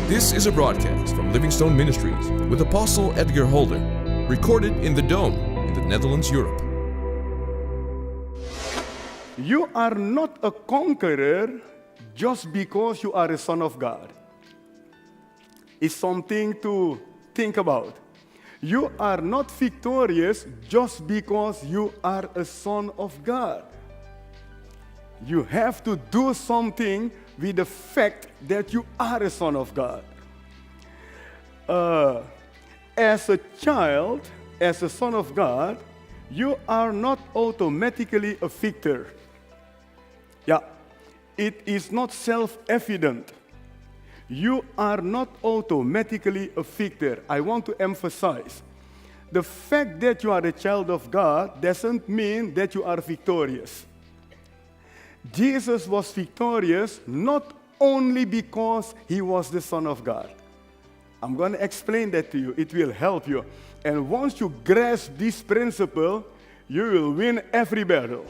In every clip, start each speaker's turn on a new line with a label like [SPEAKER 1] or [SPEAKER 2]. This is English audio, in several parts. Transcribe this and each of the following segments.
[SPEAKER 1] This is a broadcast from Livingstone Ministries with Apostle Edgar Holder, recorded in the Dome in the Netherlands, Europe.
[SPEAKER 2] You are not a conqueror just because you are a son of God. It's something to think about. You are not victorious just because you are a son of God. You have to do something with the fact that you are a son of God. As a child, as a son of God, you are not automatically a victor. Yeah, it is not self-evident. You are not automatically a victor. I want to emphasize, the fact that you are a child of God doesn't mean that you are victorious. Jesus was victorious not only because he was the Son of God. I'm going to explain that to you. It will help you. And once you grasp this principle, you will win every battle.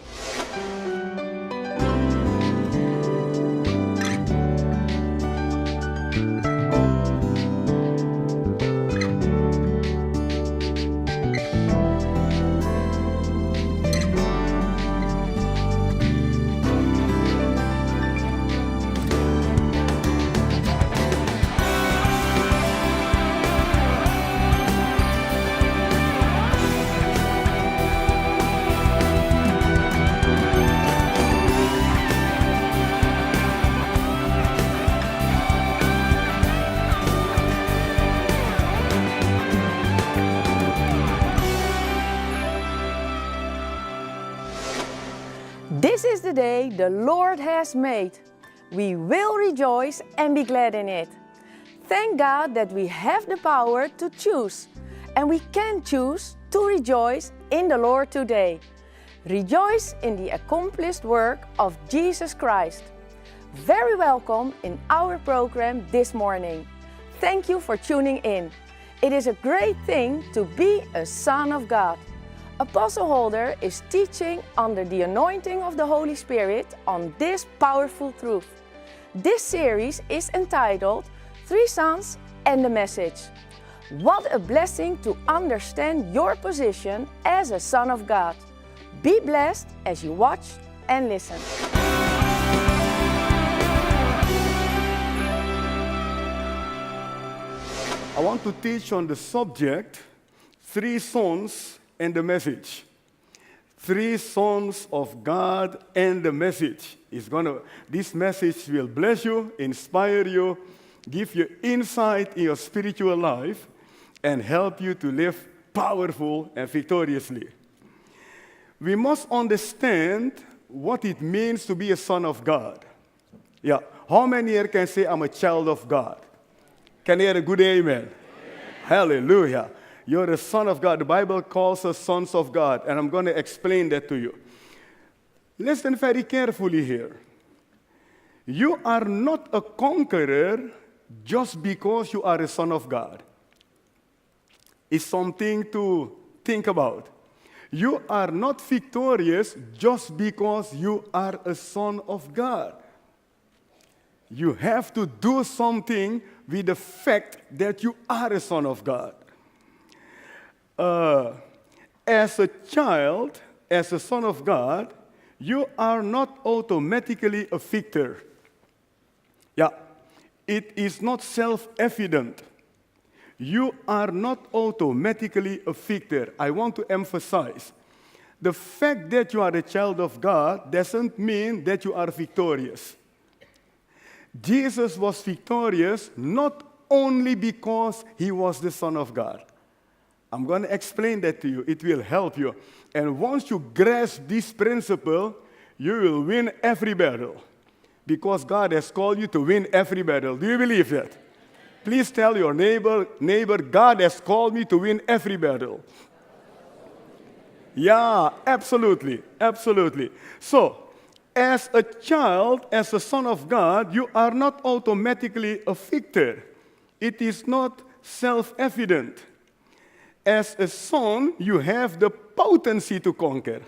[SPEAKER 3] This is the day the Lord has made. We will rejoice and be glad in it. Thank God that we have the power to choose, and we can choose to rejoice in the Lord today. Rejoice in the accomplished work of Jesus Christ. Very welcome in our program this morning. Thank you for tuning in. It is a great thing to be a son of God. Apostle Holder is teaching under the anointing of the Holy Spirit on this powerful truth. This series is entitled Three Sons and the Message. What a blessing to understand your position as a son of God. Be blessed as you watch and listen.
[SPEAKER 2] I want to teach on the subject, Three Sons and the Message. Three sons of God and the message. This message will bless you, inspire you, give you insight in your spiritual life, and help you to live powerful and victoriously. We must understand what it means to be a son of God. Yeah, how many here can say, I'm a child of God? Can you hear a good amen? Amen. Hallelujah. You're a son of God. The Bible calls us sons of God, and I'm going to explain that to you. Listen very carefully here. You are not a conqueror just because you are a son of God. It's something to think about. You are not victorious just because you are a son of God. You have to do something with the fact that you are a son of God. As a child, as a son of God, you are not automatically a victor. Yeah, it is not self-evident. You are not automatically a victor. I want to emphasize, the fact that you are a child of God doesn't mean that you are victorious. Jesus was victorious not only because he was the Son of God. I'm going to explain that to you. It will help you. And once you grasp this principle, you will win every battle. Because God has called you to win every battle. Do you believe that? Please tell your neighbor, God has called me to win every battle. Yeah, absolutely, absolutely. So, as a child, as a son of God, you are not automatically a victor. It is not self-evident. As a son, you have the potency to conquer.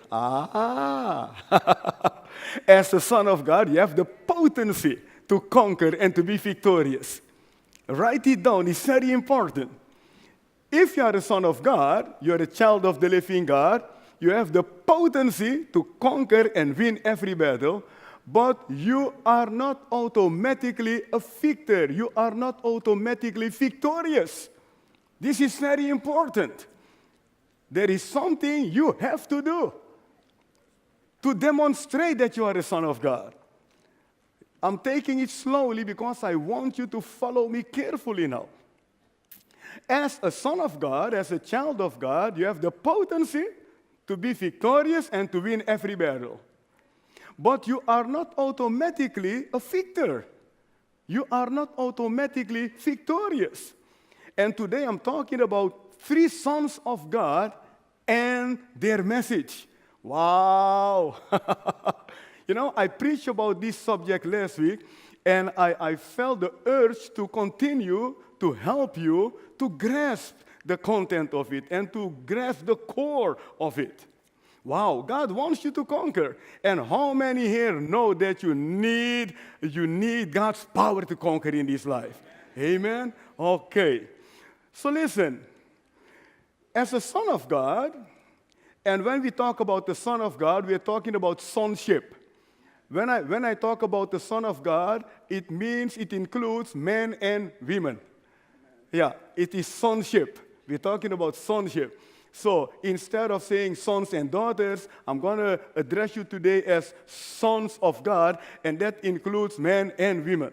[SPEAKER 2] As a son of God, you have the potency to conquer and to be victorious. Write it down. It's very important. If you are a son of God, you are a child of the living God, you have the potency to conquer and win every battle, but you are not automatically a victor. You are not automatically victorious. This is very important. There is something you have to do to demonstrate that you are a son of God. I'm taking it slowly because I want you to follow me carefully now. As a son of God, as a child of God, you have the potency to be victorious and to win every battle. But you are not automatically a victor. You are not automatically victorious. And today I'm talking about 3 sons of God and their message. Wow! You know, I preached about this subject last week, and I felt the urge to continue to help you to grasp the content of it and to grasp the core of it. Wow, God wants you to conquer. And how many here know that you need God's power to conquer in this life? Amen? Okay. So listen, as a son of God, and when we talk about the son of God, we are talking about sonship. When I talk about the son of God, it means it includes men and women. Yeah, it is sonship. We're talking about sonship. So instead of saying sons and daughters, I'm going to address you today as sons of God, and that includes men and women.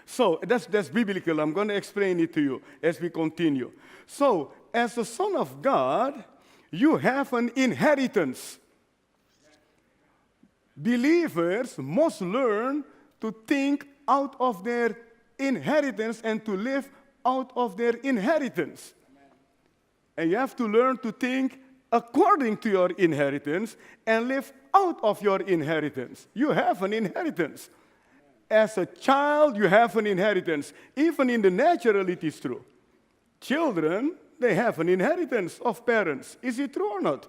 [SPEAKER 2] So that's biblical. I'm going to explain it to you as we continue. So as a son of God, you have an inheritance. Believers must learn to think out of their inheritance and to live out of their inheritance. And you have to learn to think according to your inheritance and live out of your inheritance. You have an inheritance. As a child, you have an inheritance. Even in the natural, it is true. Children, they have an inheritance of parents. Is it true or not?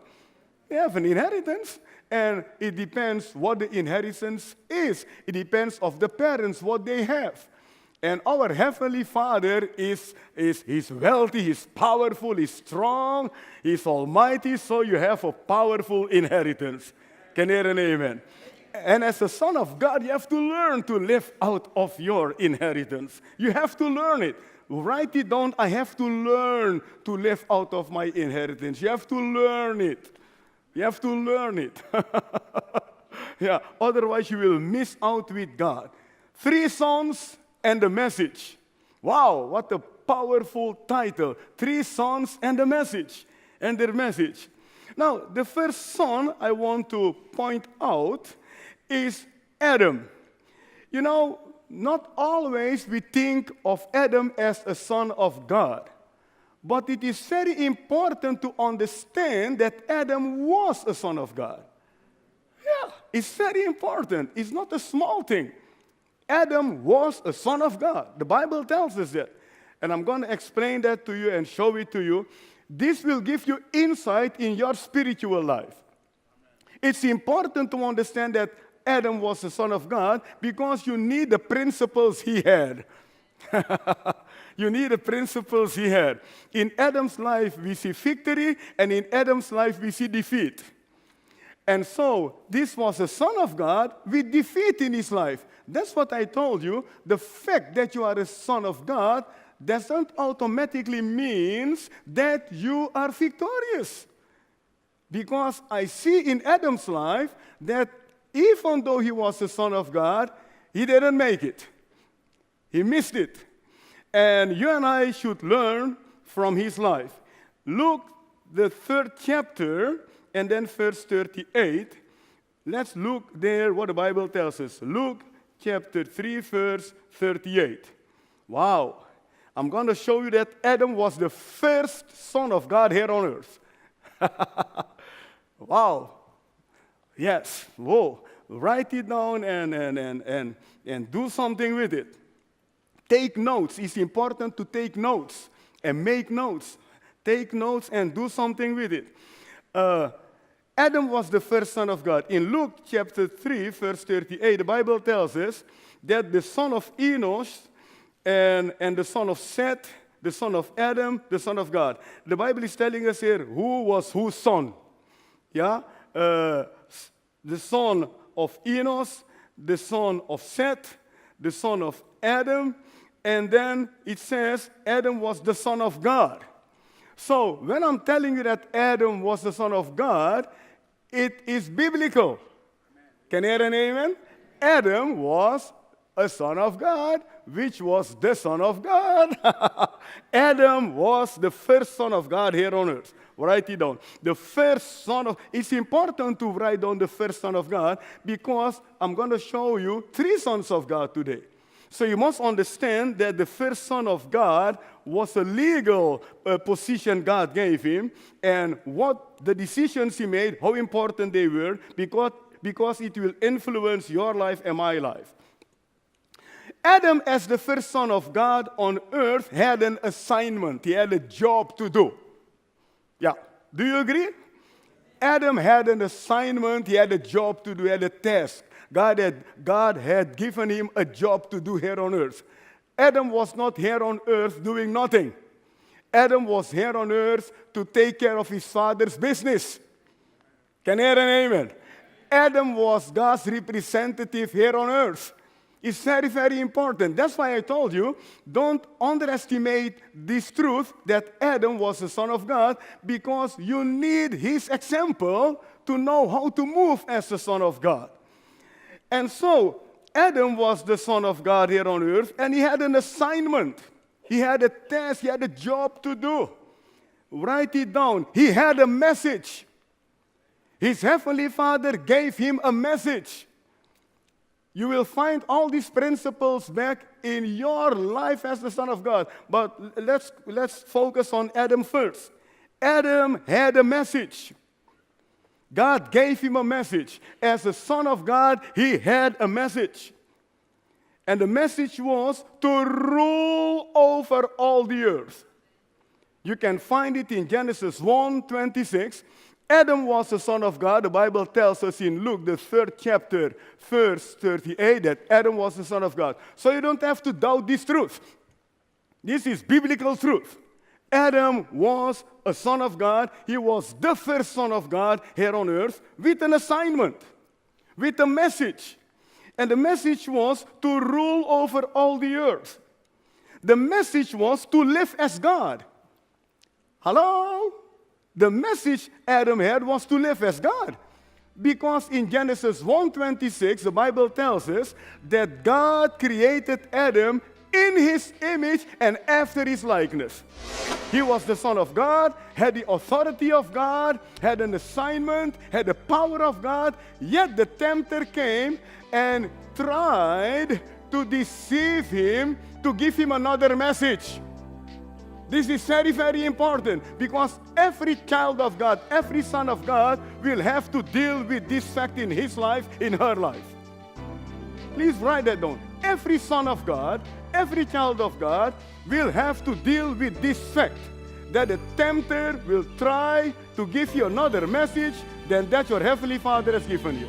[SPEAKER 2] They have an inheritance, and it depends what the inheritance is. It depends of the parents, what they have. And our Heavenly Father is wealthy, He's powerful, He's strong, He's almighty, so you have a powerful inheritance. Can you hear an amen? And as a son of God, you have to learn to live out of your inheritance. You have to learn it. Write it down. I have to learn to live out of my inheritance. You have to learn it. You have to learn it. Yeah, otherwise you will miss out with God. 3 sons and the message. Wow, what a powerful title. 3 sons and the message, and their message. Now, the first son I want to point out is Adam. You know, not always we think of Adam as a son of God. But it is very important to understand that Adam was a son of God. Yeah, it's very important. It's not a small thing. Adam was a son of God. The Bible tells us that. And I'm going to explain that to you and show it to you. This will give you insight in your spiritual life. It's important to understand that Adam was a son of God because you need the principles he had. You need the principles he had. In Adam's life, we see victory, and in Adam's life, we see defeat. And so, this was a son of God with defeat in his life. That's what I told you. The fact that you are a son of God doesn't automatically mean that you are victorious. Because I see in Adam's life that even though he was a son of God, he didn't make it. He missed it. And you and I should learn from his life. Look, the 3rd chapter, and then verse 38. Let's look there what the Bible tells us. Luke chapter 3, verse 38. Wow. I'm going to show you that Adam was the first son of God here on earth. Wow. Yes. Whoa. Write it down and do something with it. Take notes. It's important to take notes and make notes. Take notes and do something with it. Adam was the first son of God. In Luke chapter 3, verse 38, the Bible tells us that the son of Enos and the son of Seth, the son of Adam, the son of God. The Bible is telling us here who was whose son. Yeah? The son of Enos, the son of Seth, the son of Adam, and then it says Adam was the son of God. So when I'm telling you that Adam was the son of God, it is biblical. Can you hear an amen? Adam was a son of God, which was the son of God. Adam was the first son of God here on earth. Write it down. The first son of, it's important to write down the first son of God because I'm going to show you 3 sons of God today. So you must understand that the first son of God was a legal position God gave him, and what the decisions he made, how important they were, because it will influence your life and my life. Adam, as the first son of God on earth, had an assignment. He had a job to do. Yeah. Do you agree? Adam had an assignment. He had a job to do. He had a task. God had given him a job to do here on earth. Adam was not here on earth doing nothing. Adam was here on earth to take care of his father's business. Can you hear an amen? Adam was God's representative here on earth. It's very, very important. That's why I told you, don't underestimate this truth that Adam was the son of God, because you need his example to know how to move as the son of God. And so, Adam was the son of God here on earth, and he had an assignment. He had a task, he had a job to do. Write it down. He had a message. His heavenly Father gave him a message. You will find all these principles back in your life as the son of God. But let's focus on Adam first. Adam had a message. God gave him a message. As a son of God, he had a message. And the message was to rule over all the earth. You can find it in Genesis 1:26. Adam was the son of God. The Bible tells us in Luke, the 3rd chapter, verse 38, that Adam was the son of God. So you don't have to doubt this truth. This is biblical truth. Adam was a son of God. He was the first son of God here on earth with an assignment, with a message. And the message was to rule over all the earth. The message was to live as God. Hello? The message Adam had was to live as God. Because in Genesis 1:26, the Bible tells us that God created Adam in his image and after his likeness. He was the son of God, had the authority of God, had an assignment, had the power of God, yet the tempter came and tried to deceive him, to give him another message. This is very, very important because every child of God, every son of God will have to deal with this fact in his life, in her life. Please write that down. Every son of God, every child of God will have to deal with this fact that the tempter will try to give you another message than that your Heavenly Father has given you.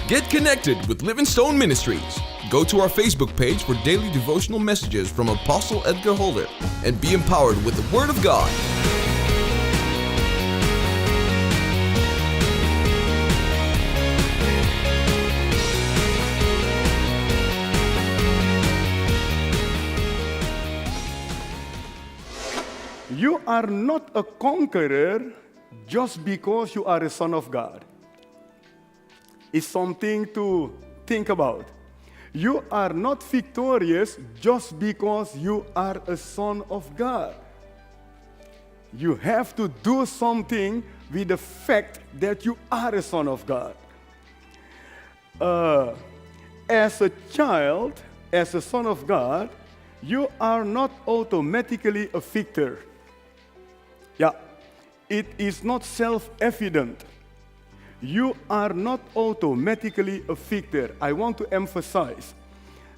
[SPEAKER 1] Get connected with Livingstone Ministries. Go to our Facebook page for daily devotional messages from Apostle Edgar Holder and be empowered with the Word of God.
[SPEAKER 2] You are not a conqueror just because you are a son of God. It's something to think about. You are not victorious just because you are a son of God. You have to do something with the fact that you are a son of God. As a child, as a son of God, you are not automatically a victor. Yeah, it is not self-evident. You are not automatically a victor. I want to emphasize,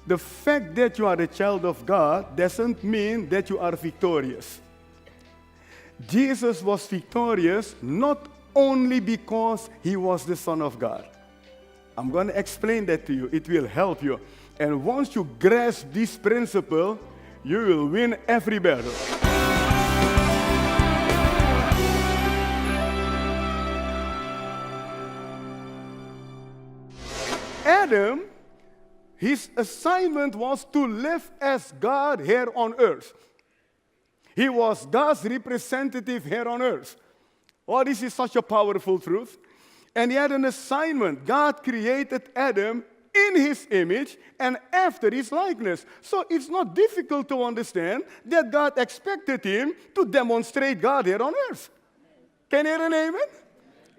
[SPEAKER 2] the fact that you are a child of God doesn't mean that you are victorious. Jesus was victorious not only because he was the Son of God. I'm going to explain that to you. It will help you. And once you grasp this principle, you will win every battle. Adam, his assignment was to live as God here on earth. He was God's representative here on earth. Oh, this is such a powerful truth. And he had an assignment. God created Adam in his image and after his likeness. So it's not difficult to understand that God expected him to demonstrate God here on earth. Can you hear an amen?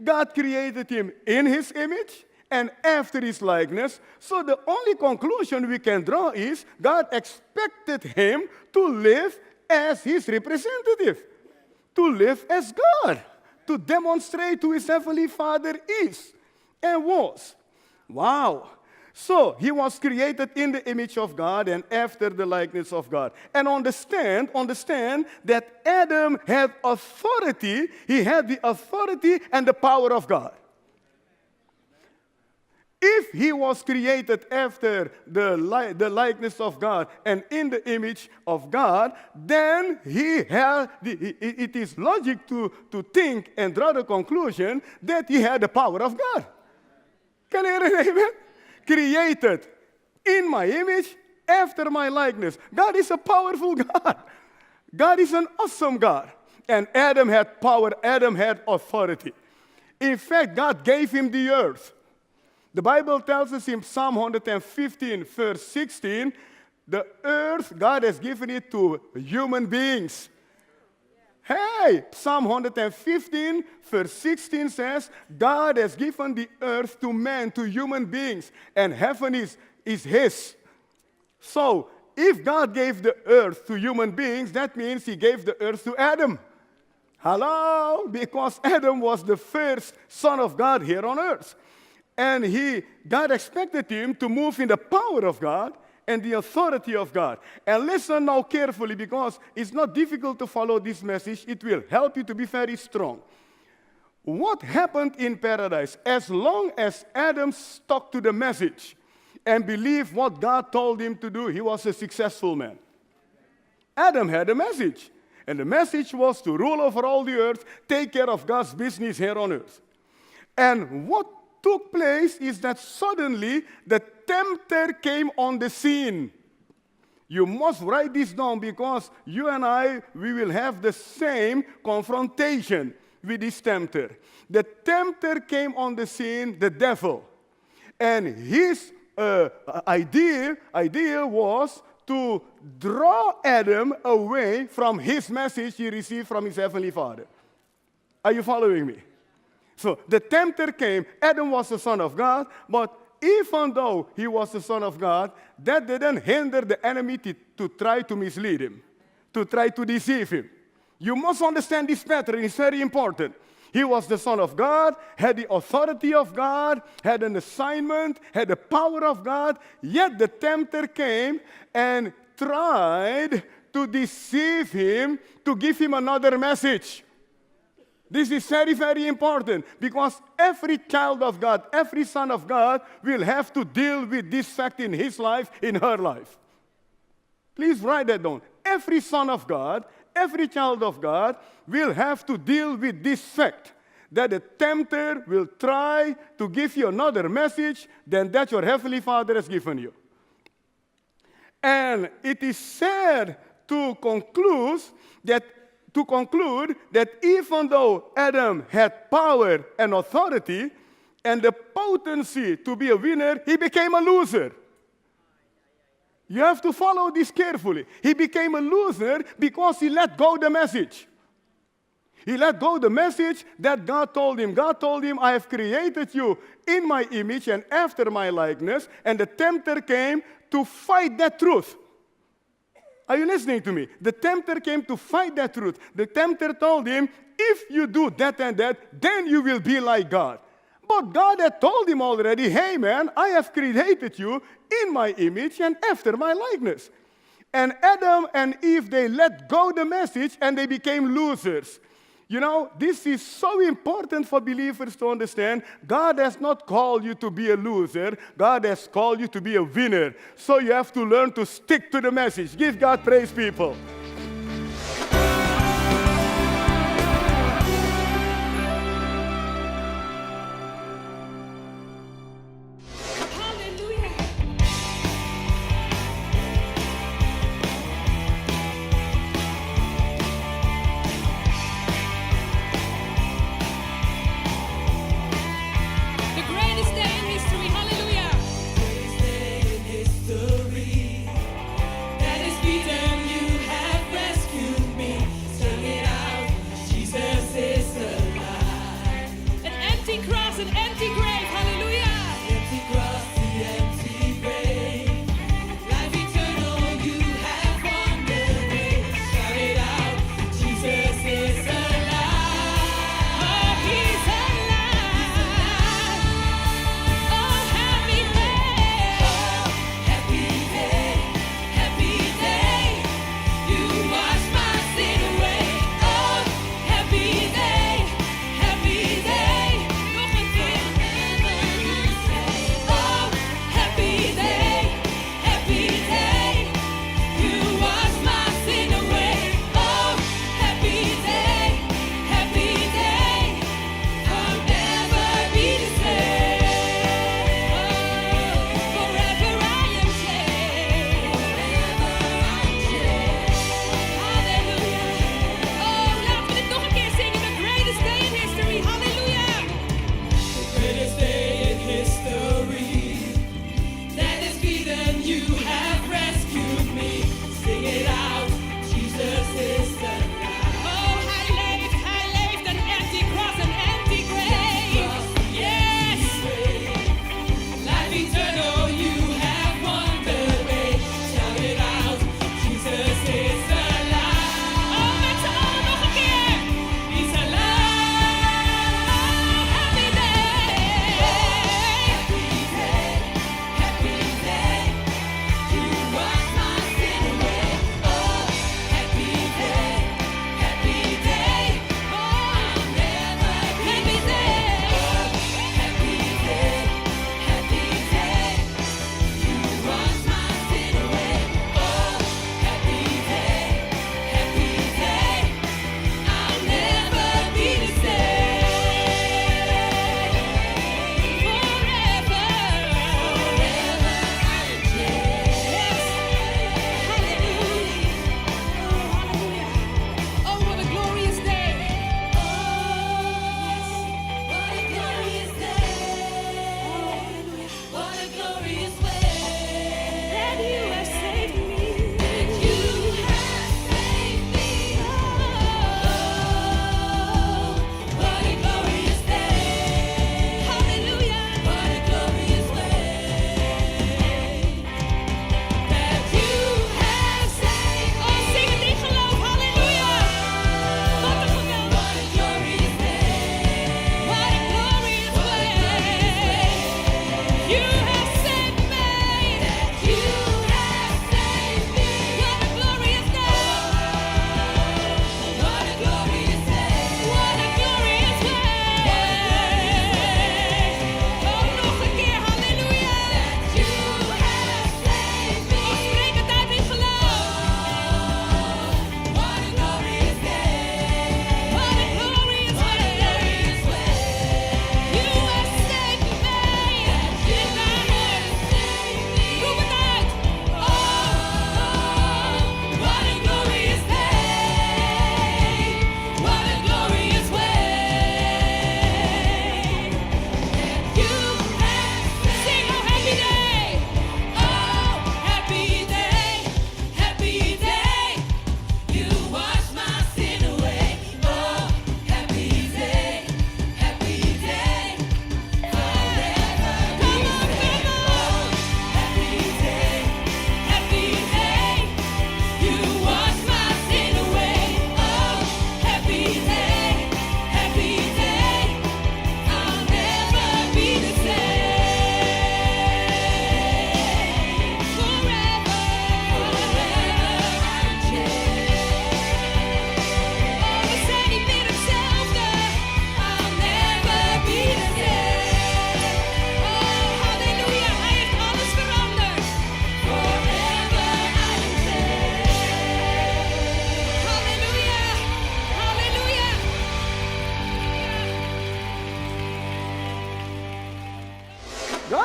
[SPEAKER 2] God created him in his image and after his likeness. So the only conclusion we can draw is God expected him to live as his representative, to live as God, to demonstrate who his heavenly Father is and was. Wow. So he was created in the image of God and after the likeness of God. And understand that Adam had authority. He had the authority and the power of God. If he was created after the likeness of God and in the image of God, then it is logic to think and draw the conclusion that he had the power of God. Can you hear an amen? Created in my image, after my likeness. God is a powerful God. God is an awesome God. And Adam had power, Adam had authority. In fact, God gave him the earth. The Bible tells us in Psalm 115, verse 16, the earth, God has given it to human beings. Hey, Psalm 115, verse 16 says, God has given the earth to man, to human beings, and heaven is his. So, if God gave the earth to human beings, that means he gave the earth to Adam. Hello? Because Adam was the first son of God here on earth. And God expected him to move in the power of God and the authority of God. And listen now carefully, because it's not difficult to follow this message. It will help you to be very strong. What happened in paradise? As long as Adam stuck to the message and believed what God told him to do, he was a successful man. Adam had a message. And the message was to rule over all the earth, take care of God's business here on earth. And what took place is that suddenly the tempter came on the scene. You must write this down because you and I, we will have the same confrontation with this tempter. The tempter came on the scene, the devil. And his idea was to draw Adam away from his message he received from his heavenly Father. Are you following me? So the tempter came. Adam was the son of God, but even though he was the son of God, that didn't hinder the enemy to try to mislead him, to try to deceive him. You must understand this pattern. It's very important. He was the son of God, had the authority of God, had an assignment, had the power of God, yet the tempter came and tried to deceive him, to give him another message. This is very, very important because every child of God, every son of God will have to deal with this fact in his life, in her life. Please write that down. Every son of God, every child of God will have to deal with this fact that the tempter will try to give you another message than that your Heavenly Father has given you. And it is sad to conclude that even though Adam had power and authority and the potency to be a winner, he became a loser. You have to follow this carefully. He became a loser because he let go the message. He let go the message that God told him. God told him, I have created you in my image and after my likeness, and the tempter came to fight that truth. Are you listening to me? The tempter came to fight that truth. The tempter told him, if you do that and that, then you will be like God. But God had told him already, hey man, I have created you in my image and after my likeness. And Adam and Eve, they let go the message and they became losers. You know, this is so important for believers to understand. God has not called you to be a loser. God has called you to be a winner. So you have to learn to stick to the message. Give God praise, people.
[SPEAKER 4] That is beaten, you have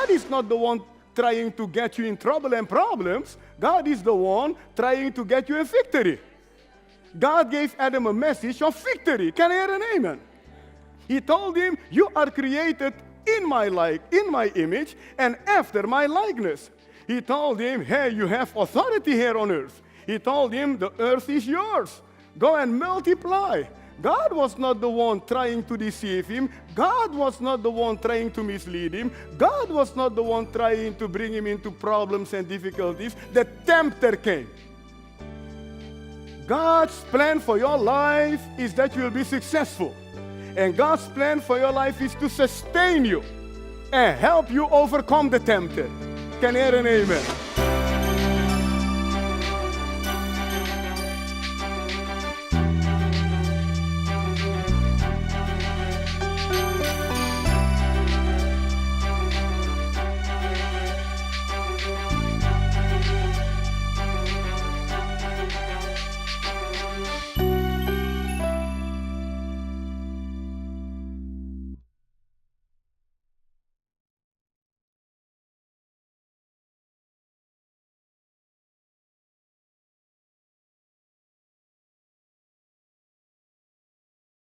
[SPEAKER 2] God is not the one trying to get you in trouble and problems. God is the one trying to get you a victory. God gave Adam a message of victory. Can I hear an amen? He told him, you are created in my image and after my likeness. He told him, hey, you have authority here on earth. He told him, the earth is yours. Go and multiply. God was not the one trying to deceive him. God was not the one trying to mislead him. God was not the one trying to bring him into problems and difficulties. The tempter came. God's plan for your life is that you will be successful. And God's plan for your life is to sustain you and help you overcome the tempter. Can I hear an amen?